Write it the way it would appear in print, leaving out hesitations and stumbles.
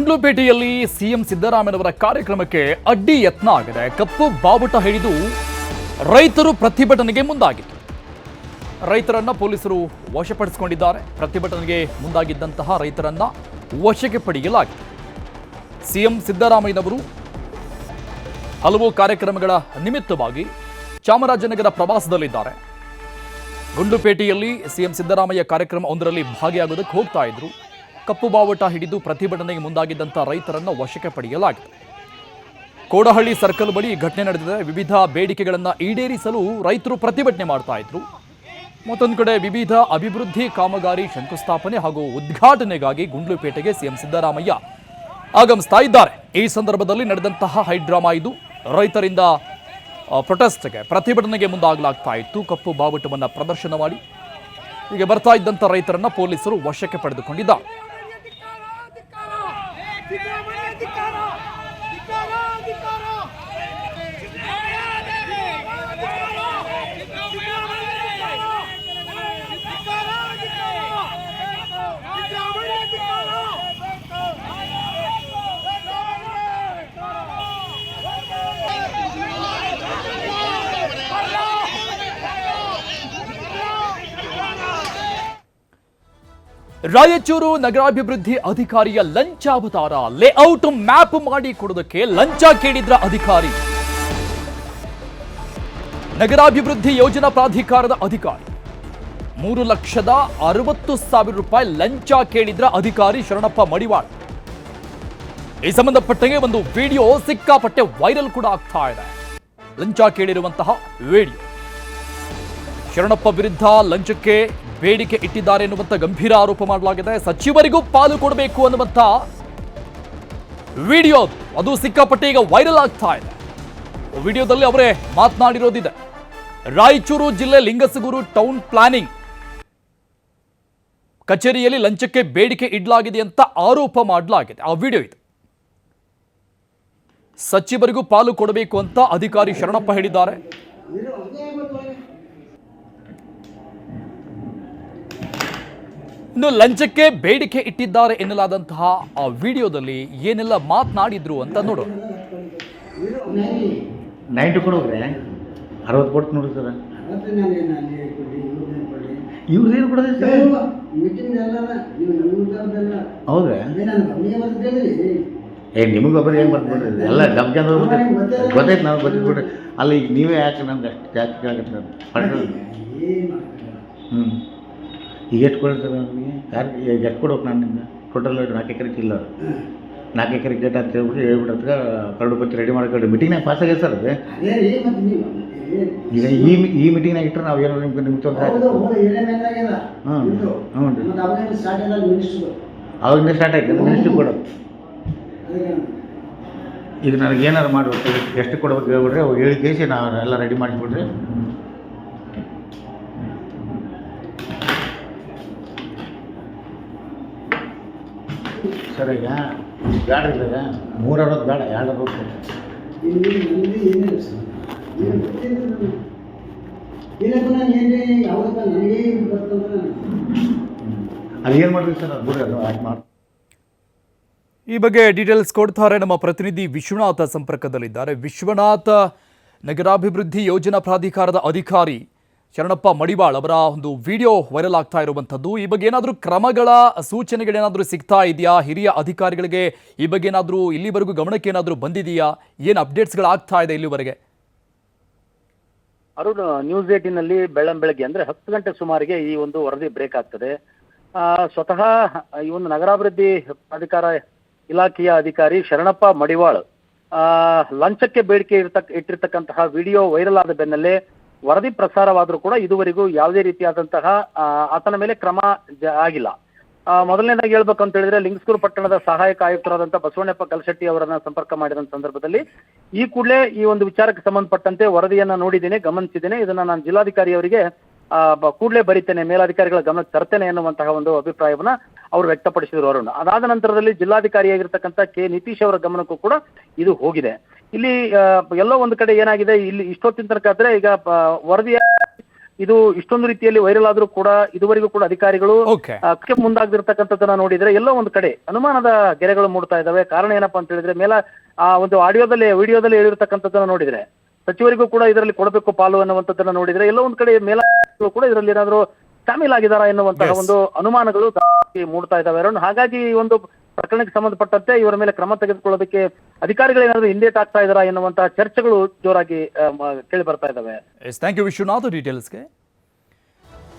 ಗುಂಡ್ಲುಪೇಟೆಯಲ್ಲಿ CM ಸಿದ್ದರಾಮಯ್ಯನವರ ಕಾರ್ಯಕ್ರಮಕ್ಕೆ ಅಡ್ಡಿ ಯತ್ನ ಆಗಿದೆ. ಕಪ್ಪು ಬಾವುಟ ಹಿಡಿದು ರೈತರು ಪ್ರತಿಭಟನೆಗೆ ಮುಂದಾಗಿತ್ತು. ರೈತರನ್ನ ಪೊಲೀಸರು ವಶಪಡಿಸಿಕೊಂಡಿದ್ದಾರೆ. ಪ್ರತಿಭಟನೆಗೆ ಮುಂದಾಗಿದ್ದಂತಹ ರೈತರನ್ನ ವಶಕ್ಕೆ ಪಡೆಯಲಾಗಿದೆ. ಸಿಎಂ ಸಿದ್ದರಾಮಯ್ಯನವರು ಹಲವು ಕಾರ್ಯಕ್ರಮಗಳ ನಿಮಿತ್ತವಾಗಿ ಚಾಮರಾಜನಗರ ಪ್ರವಾಸದಲ್ಲಿದ್ದಾರೆ. ಗುಂಡ್ಲುಪೇಟೆಯಲ್ಲಿ ಸಿಎಂ ಸಿದ್ದರಾಮಯ್ಯ ಕಾರ್ಯಕ್ರಮ ಒಂದರಲ್ಲಿ ಭಾಗಿಯಾಗೋದಕ್ಕೆ ಹೋಗ್ತಾ ಇದ್ರು. ಕಪ್ಪು ಬಾವುಟ ಹಿಡಿದು ಪ್ರತಿಭಟನೆಗೆ ಮುಂದಾಗಿದ್ದಂಥ ರೈತರನ್ನು ವಶಕ್ಕೆ ಪಡೆಯಲಾಗಿದೆ. ಕೋಡಹಳ್ಳಿ ಸರ್ಕಲ್ ಬಳಿ ಘಟನೆ ನಡೆದಿದೆ. ವಿವಿಧ ಬೇಡಿಕೆಗಳನ್ನು ಈಡೇರಿಸಲು ರೈತರು ಪ್ರತಿಭಟನೆ ಮಾಡ್ತಾ ಇದ್ರು. ಮತ್ತೊಂದು ಕಡೆ ವಿವಿಧ ಅಭಿವೃದ್ಧಿ ಕಾಮಗಾರಿ ಶಂಕುಸ್ಥಾಪನೆ ಹಾಗೂ ಉದ್ಘಾಟನೆಗಾಗಿ ಗುಂಡ್ಲುಪೇಟೆಗೆ ಸಿಎಂ ಸಿದ್ದರಾಮಯ್ಯ ಆಗಮಿಸ್ತಾ ಇದ್ದಾರೆ. ಈ ಸಂದರ್ಭದಲ್ಲಿ ನಡೆದಂತಹ ಹೈಡ್ರಾಮಾ ಇದು. ರೈತರಿಂದ ಪ್ರೊಟೆಸ್ಟ್ಗೆ ಪ್ರತಿಭಟನೆಗೆ ಮುಂದಾಗಲಾಗ್ತಾ ಇತ್ತು. ಕಪ್ಪು ಬಾವುಟವನ್ನು ಪ್ರದರ್ಶನ ಮಾಡಿ ಹೀಗೆ ಬರ್ತಾ ಇದ್ದಂಥ ರೈತರನ್ನ ಪೊಲೀಸರು ವಶಕ್ಕೆ ಪಡೆದುಕೊಂಡಿದ್ದಾರೆ. ರಾಯಚೂರು ನಗರಾಭಿವೃದ್ಧಿ ಅಧಿಕಾರಿಯ ಲಂಚಾವತಾರ. ಲೇಔಟ್ ಮ್ಯಾಪ್ ಮಾಡಿ ಕೊಡೋದಕ್ಕೆ ಲಂಚ ಕೇಳಿದ್ರ ಅಧಿಕಾರಿ. ನಗರಾಭಿವೃದ್ಧಿ ಯೋಜನಾ ಪ್ರಾಧಿಕಾರದ ಅಧಿಕಾರಿ 3,60,000 ರೂಪಾಯಿ ಲಂಚ ಕೇಳಿದ್ರ ಅಧಿಕಾರಿ ಶರಣಪ್ಪ ಮಡಿವಾಳ. ಈ ಸಂಬಂಧಪಟ್ಟಂಗೆ ಒಂದು ವಿಡಿಯೋ ಸಿಕ್ಕಾಪಟ್ಟೆ ವೈರಲ್ ಕೂಡ ಆಗ್ತಾ ಇದೆ. ಲಂಚ ಕೇಳಿರುವಂತಹ ವಿಡಿಯೋ. ಶರಣಪ್ಪ ವಿರುದ್ಧ ಲಂಚಕ್ಕೆ ಬೇಡಿಕೆ ಇಟ್ಟಿದ್ದಾರೆ ಎನ್ನುವಂತ ಗಂಭೀರ ಆರೋಪ ಮಾಡಲಾಗಿದೆ. ಸಚಿವರಿಗೂ ಪಾಲು ಕೊಡಬೇಕು ಅನ್ನುವಂತ ವಿಡಿಯೋ ಅದು ಸಿಕ್ಕಾಪಟ್ಟೆ ಈಗ ವೈರಲ್ ಆಗ್ತಾ ಇದೆ. ವಿಡಿಯೋದಲ್ಲಿ ಅವರೇ ಮಾತನಾಡಿರೋದಿದೆ. ರಾಯಚೂರು ಜಿಲ್ಲೆ ಲಿಂಗಸಗೂರು ಟೌನ್ ಪ್ಲಾನಿಂಗ್ ಕಚೇರಿಯಲ್ಲಿ ಲಂಚಕ್ಕೆ ಬೇಡಿಕೆ ಇಡಲಾಗಿದೆ ಅಂತ ಆರೋಪ ಮಾಡಲಾಗಿದೆ. ಆ ವಿಡಿಯೋ ಇದು. ಸಚಿವರಿಗೂ ಪಾಲು ಕೊಡಬೇಕು ಅಂತ ಅಧಿಕಾರಿ ಶರಣಪ್ಪ ಹೇಳಿದ್ದಾರೆ. ಇನ್ನು ಲಂಚಕ್ಕೆ ಬೇಡಿಕೆ ಇಟ್ಟಿದ್ದಾರೆ ಎನ್ನಲಾದಂತಹ ಆ ವಿಡಿಯೋದಲ್ಲಿ ಏನೆಲ್ಲ ಮಾತನಾಡಿದ್ರು ಅಂತ ನೋಡೋಣ. 90 ಕೊಡೋಗ್ರೆ 60 ಕೊಡ್ತು ನೋಡಿ ಸರ್. ಇವ್ರೇನು ಕೊಡೋದು ಸರ್? ಹೌದ್ರಾ? ನಿಮಗೆ ಒಬ್ಬರು ಏನು ಬರ್ಬಿಡ್ರಿ ಎಲ್ಲ ಗಮ್ ಜನ ಗೊತ್ತೈತೆ. ನಾವು ಗೊತ್ತಿಬಿಡ್ರಿ. ಅಲ್ಲ ಈಗ ನೀವೇ ಯಾಕೆ ನಮ್ಗೆ ಅಷ್ಟು ಜಾಸ್ತಿ ಕೇಳಕತ್ತೀರ? ಈಗ ಎಷ್ಟು ಕೊಡ್ತಾರೆ ನಮಗೆ? ಈಗ ಎಷ್ಟು ಕೊಡ್ಬೇಕು ನಾನು ನಿಮ್ಗೆ? ಟೋಟಲ್ 4 ಎಕರೆಗೆ ಇಲ್ಲ. 4 ಎಕರೆಗೆ ಜಟ್ ಅಂತ ಹೇಳ್ಬಿಟ್ಟು ಕರಡು ಪತ್ರ ರೆಡಿ ಮಾಡ್ಕೊಂಡು ಮೀಟಿಂಗ್ನಾಗ ಪಾಸ್ ಆಗ್ಯದ ಸರ್. ಅದು ಈಗ ಈ ಮೀಟಿಂಗ್ನಾಗ ಇಟ್ಟರೆ ನಾವು ಏನೋ ನಿಮ್ಗೆ ತೊಂದರೆ ಅವಾಗಿಂದ ಸ್ಟಾರ್ಟ್ ಆಯ್ತು ಮಿನಿಸ್ಟ್ರಿ ಕೊಡೋದು. ಈಗ ನನಗೆ ಏನಾರು ಮಾಡಬೇಕು, ಎಷ್ಟು ಕೊಡ್ಬೇಕು ಹೇಳ್ಬಿಡ್ರಿ. ಅವಾಗ ಹೇಳಿ ಕೇಸಿ ನಾವು ಎಲ್ಲ ರೆಡಿ ಮಾಡಿಸ್ಬಿಡ್ರಿ. ಸರ್ ಈಗ ಬೇಡ ಇದ್ದಾಗ 360 ಬೇಡ 260. ಅದು ಏನು ಮಾಡಿದ್ರಿ ಸರ್? ಅದು ಅದು ಆಯ್ತು ಮಾಡಿ. ಈ ಬಗ್ಗೆ ಡೀಟೇಲ್ಸ್ ಕೊಡ್ತಾರೆ ನಮ್ಮ ಪ್ರತಿನಿಧಿ ವಿಶ್ವನಾಥ ಸಂಪರ್ಕದಲ್ಲಿದ್ದಾರೆ. ವಿಶ್ವನಾಥ, ನಗರಾಭಿವೃದ್ಧಿ ಯೋಜನಾ ಪ್ರಾಧಿಕಾರದ ಅಧಿಕಾರಿ ಶರಣಪ್ಪ ಮಡಿವಾಳ್ ಅವರ ಒಂದು ವಿಡಿಯೋ ವೈರಲ್ ಆಗ್ತಾ ಇರುವಂಥದ್ದು. ಈ ಬಗ್ಗೆ ಏನಾದರೂ ಕ್ರಮಗಳ ಸೂಚನೆಗಳೇನಾದರೂ ಸಿಗ್ತಾ ಇದೆಯಾ? ಹಿರಿಯ ಅಧಿಕಾರಿಗಳಿಗೆ ಈ ಬಗ್ಗೆ ಏನಾದರೂ ಇಲ್ಲಿವರೆಗೂ ಗಮನಕ್ಕೆ ಏನಾದರೂ ಬಂದಿದೆಯಾ? ಏನು ಅಪ್ಡೇಟ್ಸ್ಗಳಾಗ್ತಾ ಇದೆ ಇಲ್ಲಿವರೆಗೆ? ಅರುಣ್, ನ್ಯೂಸ್ 18ನಲ್ಲಿ ಬೆಳಗ್ಗೆ ಅಂದರೆ 10 ಗಂಟೆ ಸುಮಾರಿಗೆ ಈ ಒಂದು ವರದಿ ಬ್ರೇಕ್ ಆಗ್ತದೆ. ಸ್ವತಃ ಈ ಒಂದು ನಗರಾಭಿವೃದ್ಧಿ ಪ್ರಾಧಿಕಾರ ಇಲಾಖೆಯ ಅಧಿಕಾರಿ ಶರಣಪ್ಪ ಮಡಿವಾಳ್ ಲಂಚಕ್ಕೆ ಬೇಡಿಕೆ ಇಟ್ಟಿರ್ತಕ್ಕಂತಹ ವಿಡಿಯೋ ವೈರಲ್ ಆದ ಬೆನ್ನಲ್ಲೇ ವರದಿ ಪ್ರಸಾರವಾದರೂ ಕೂಡ ಇದುವರೆಗೂ ಯಾವುದೇ ರೀತಿಯಾದಂತಹ ಆತನ ಮೇಲೆ ಕ್ರಮ ಆಗಿಲ್ಲ. ಮೊದಲನೇದಾಗಿ ಹೇಳ್ಬೇಕು ಅಂತ ಹೇಳಿದ್ರೆ, ಲಿಂಗಸಗೂರು ಪಟ್ಟಣದ ಸಹಾಯಕ ಆಯುಕ್ತರಾದಂತಹ ಬಸವಣ್ಣಪ್ಪ ಕಲ್ಶೆಟ್ಟಿ ಅವರನ್ನ ಸಂಪರ್ಕ ಮಾಡಿದ ಸಂದರ್ಭದಲ್ಲಿ ಈ ಕೂಡಲೇ ಈ ಒಂದು ವಿಚಾರಕ್ಕೆ ಸಂಬಂಧಪಟ್ಟಂತೆ ವರದಿಯನ್ನ ನೋಡಿದ್ದೇನೆ, ಗಮನಿಸಿದ್ದೇನೆ, ಇದನ್ನ ನಾನು ಜಿಲ್ಲಾಧಿಕಾರಿ ಅವರಿಗೆ ಕೂಡಲೇ ಬರೀತೇನೆ, ಮೇಲಾಧಿಕಾರಿಗಳ ಗಮನಕ್ಕೆ ತರ್ತೇನೆ ಎನ್ನುವಂತಹ ಒಂದು ಅಭಿಪ್ರಾಯವನ್ನ ಅವರು ವ್ಯಕ್ತಪಡಿಸಿದ್ರು ಅರುಣ್. ಅದಾದ ನಂತರದಲ್ಲಿ ಜಿಲ್ಲಾಧಿಕಾರಿಯಾಗಿರ್ತಕ್ಕಂಥ ಕೆ ನಿತೀಶ್ ಅವರ ಗಮನಕ್ಕೂ ಕೂಡ ಇದು ಹೋಗಿದೆ. ಇಲ್ಲಿ ಎಲ್ಲೋ ಒಂದು ಕಡೆ ಏನಾಗಿದೆ, ಇಲ್ಲಿ ಇಷ್ಟೊತ್ತಿನ ತನಕ ಆದ್ರೆ ಈಗ ವರದಿಯ ಇದು ಇಷ್ಟೊಂದು ರೀತಿಯಲ್ಲಿ ವೈರಲ್ ಆದ್ರೂ ಕೂಡ ಇದುವರೆಗೂ ಕೂಡ ಅಧಿಕಾರಿಗಳು ಓಕೆ ಅದಕ್ಕೆ ಮುಂದಾಗದಿರ್ತಕ್ಕಂಥದ್ದನ್ನ ನೋಡಿದ್ರೆ ಎಲ್ಲೋ ಒಂದು ಕಡೆ ಅನುಮಾನದ ಗೆರೆಗಳು ಮೂಡ್ತಾ ಇದಾವೆ. ಕಾರಣ ಏನಪ್ಪಾ ಅಂತ ಹೇಳಿದ್ರೆ ಆ ಒಂದು ವಿಡಿಯೋದಲ್ಲಿ ಹೇಳಿರ್ತಕ್ಕಂಥದ್ದನ್ನ ನೋಡಿದ್ರೆ ಸಚಿವರಿಗೂ ಕೂಡ ಇದರಲ್ಲಿ ಕೊಡಬೇಕು ಪಾಲು ಅನ್ನುವಂಥದ್ದನ್ನ ನೋಡಿದ್ರೆ ಎಲ್ಲೋ ಒಂದು ಕಡೆ ಕೂಡ ಇದರಲ್ಲಿ ಏನಾದ್ರು ಶಾಮೀಲಾಗಿದ್ದಾರಾ ಎನ್ನುವಂತಹ ಒಂದು ಅನುಮಾನಗಳು ಮೂಡ್ತಾ ಇದಾವೆ ಅರುಣ್. ಹಾಗಾಗಿ ಈ ಒಂದು ಪ್ರಕರಣಕ್ಕೆ ಸಂಬಂಧಪಟ್ಟಂತೆ ಇವರ ಮೇಲೆ ಕ್ರಮ ತೆಗೆದುಕೊಳ್ಳೋದಕ್ಕೆ ಅಧಿಕಾರಿಗಳೇನಾದ್ರೂ ಹಿಂದೇಟ್ ಆಗ್ತಾ ಇದ್ದಾರಾ ಎನ್ನುವಂತಹ ಚರ್ಚೆಗಳು ಜೋರಾಗಿ ಕೇಳಿ ಬರ್ತಾ ಇದಾವೆ. Thank you Vishwanath ಡೀಟೇಲ್ಸ್ಗೆ.